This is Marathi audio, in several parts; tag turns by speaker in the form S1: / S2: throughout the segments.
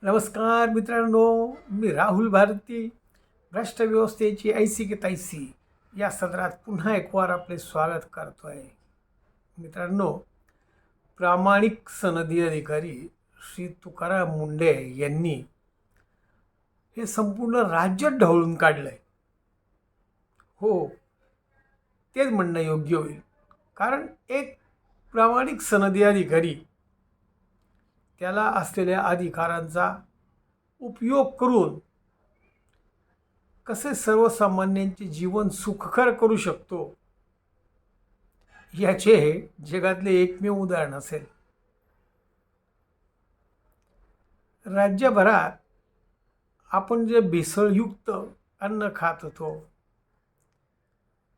S1: नमस्कार मित्रांनो, मी राहुल भारती. भ्रष्ट व्यवस्थेची ऐसी की तैसी या सदरात पुन्हा एक वार आपले स्वागत करतो आहे. मित्रांनो, प्रामाणिक सनदी अधिकारी श्री तुकाराम मुंढे यांनी हे संपूर्ण राज्य ढवळून काढलंय. हो, तेच म्हणणं योग्य होईल. कारण एक प्रामाणिक सनदी अधिकारी त्याला असलेल्या अधिकारांचा उपयोग करून कसे सर्वसामान्यांचे जीवन सुखकर करू शकतो याचे जगातले एकमेव उदाहरण असेल. राज्यभरात आपण जे भेसळयुक्त अन्न खात होतो,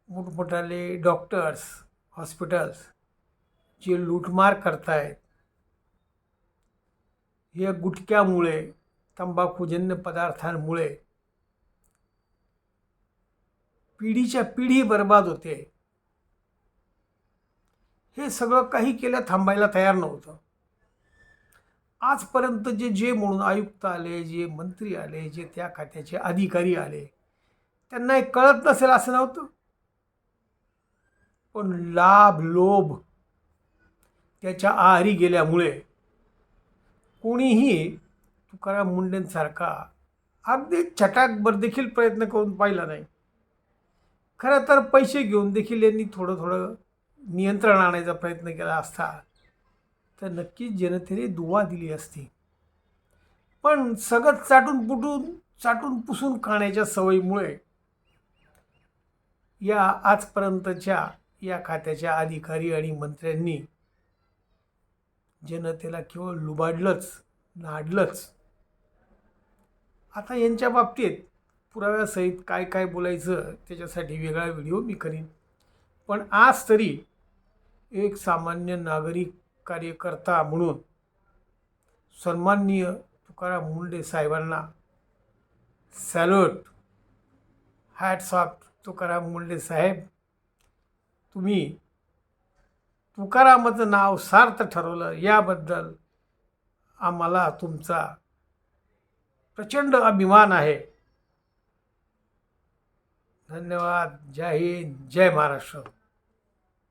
S1: मोठमोठाले डॉक्टर्स, हॉस्पिटल्स जे लूटमार करतायत, या गुटख्यामुळे, तंबाखूजन्य पदार्थांमुळे पिढीच्या पिढी बर्बाद होते. हे सगळं काही केलं थांबायला तयार नव्हतं. आजपर्यंत जे जे म्हणून आयुक्त आले, जे मंत्री आले, जे त्या खात्याचे अधिकारी आले, त्यांना हे कळत नसेल असं नव्हतं. पण लाभ लोभ त्याच्या आहारी गेल्यामुळे कोणीही तुकाराम मुंढेंसारखा अगदी छटाकभर देखील प्रयत्न करून पाहिला नाही. खरं तर पैसे घेऊन देखील यांनी थोडं थोडं नियंत्रण आणायचा प्रयत्न केला असता तर नक्कीच जनतेने दुवा दिली असती. पण सगळं चाटून पुसून खाण्याच्या सवयीमुळे या आजपर्यंतच्या या खात्याच्या अधिकारी आणि मंत्र्यांनी जनतेला केवळ लुबाडलंच, नाडलंच. आता यांच्या बाबतीत पुराव्यासहित काय काय बोलायचं त्याच्यासाठी वेगळा व्हिडिओ मी करीन. पण आज तरी एक सामान्य नागरिक कार्यकर्ता म्हणून सन्माननीय तुकाराम मुंढे साहेबांना salute, hats off. Tukaram Mundhe साहेब, तुम्ही तुकारामाचं नाव सार्थ ठरवलं याबद्दल आम्हाला तुमचा प्रचंड अभिमान आहे. धन्यवाद. जय हिंद, जय महाराष्ट्र.